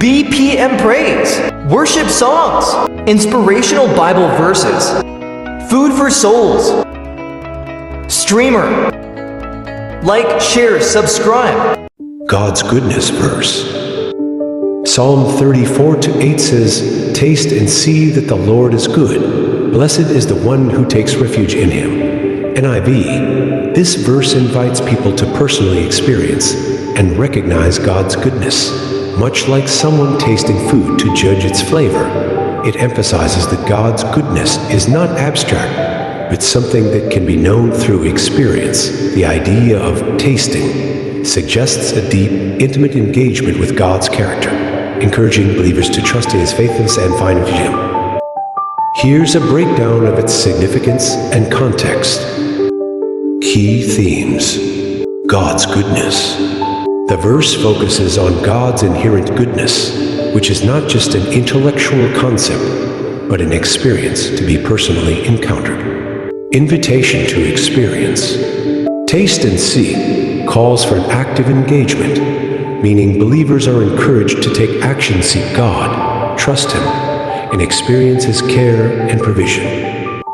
BPM praise, worship songs, inspirational Bible verses, food for souls, streamer. Like, share, subscribe. God's goodness verse. Psalm 34:8 says, "Taste and see that the Lord is good. Blessed is the one who takes refuge in him." NIV. This verse invites people to personally experience and recognize God's goodness. Much like someone tasting food to judge its flavor, it emphasizes that God's goodness is not abstract, but something that can be known through experience. The idea of tasting suggests a deep, intimate engagement with God's character, encouraging believers to trust in His faithfulness and find refuge in Him. Here's a breakdown of its significance and context. Key themes. God's goodness. The verse focuses on God's inherent goodness, which is not just an intellectual concept, but an experience to be personally encountered. Invitation to experience. Taste and see calls for an active engagement, meaning believers are encouraged to take action to seek God, trust Him, and experience His care and provision.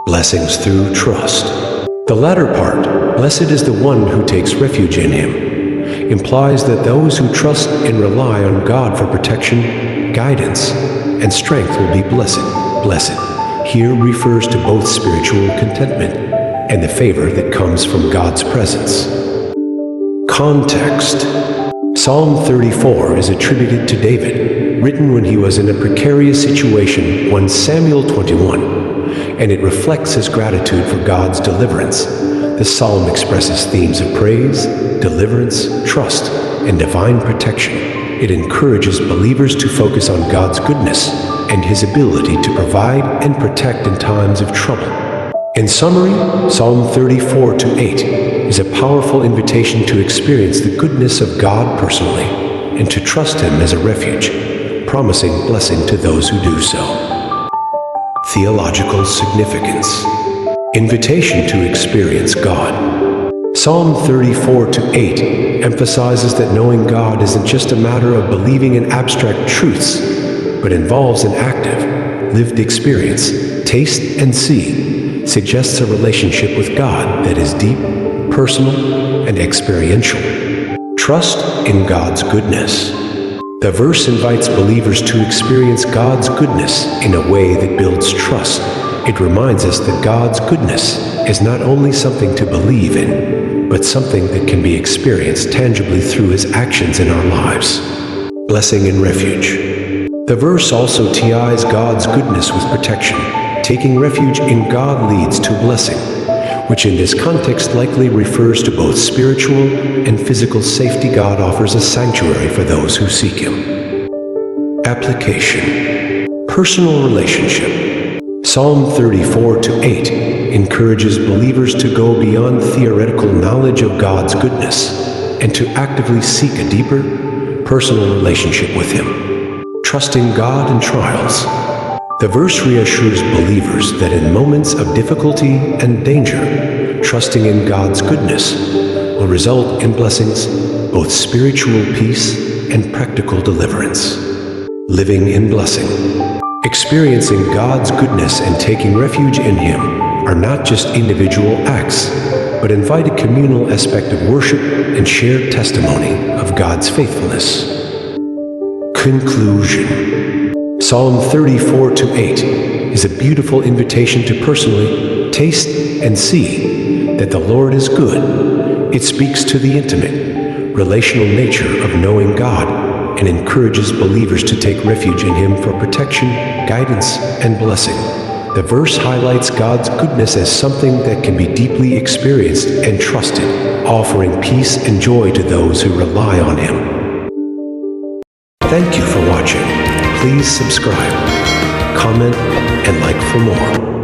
Blessings through trust. The latter part, blessed is the one who takes refuge in Him, implies that those who trust and rely on God for protection, guidance, and strength will be blessed. Blessed here refers to both spiritual contentment and the favor that comes from God's presence. Context. Psalm 34 is attributed to David, written when he was in a precarious situation, 1 Samuel 21, and it reflects his gratitude for God's deliverance. The psalm expresses themes of praise, deliverance, trust, and divine protection. It encourages believers to focus on God's goodness and His ability to provide and protect in times of trouble. In summary, Psalm 34:8 is a powerful invitation to experience the goodness of God personally and to trust Him as a refuge, promising blessing to those who do so. Theological significance. Invitation to experience God. Psalm 34:8 emphasizes that knowing God isn't just a matter of believing in abstract truths, but involves an active, lived experience. Taste and see suggests a relationship with God that is deep, personal, and experiential. Trust in God's goodness. The verse invites believers to experience God's goodness in a way that builds trust. It reminds us that God's goodness is not only something to believe in, but something that can be experienced tangibly through His actions in our lives. Blessing and refuge. The verse also ties God's goodness with protection. Taking refuge in God leads to blessing, which in this context likely refers to both spiritual and physical safety. God offers a sanctuary for those who seek Him. Application. Personal relationship. Psalm 34:8 encourages believers to go beyond theoretical knowledge of God's goodness and to actively seek a deeper, personal relationship with Him. Trusting God in trials. The verse reassures believers that in moments of difficulty and danger, trusting in God's goodness will result in blessings, both spiritual peace and practical deliverance. Living in blessing. Experiencing God's goodness and taking refuge in Him are not just individual acts, but invite a communal aspect of worship and shared testimony of God's faithfulness. Conclusion. Psalm 34:8 is a beautiful invitation to personally taste and see that the Lord is good. It speaks to the intimate, relational nature of knowing God and encourages believers to take refuge in Him for protection, guidance, and blessing. The verse highlights God's goodness as something that can be deeply experienced and trusted, offering peace and joy to those who rely on Him. Thank you for watching. Please subscribe, comment, and like for more.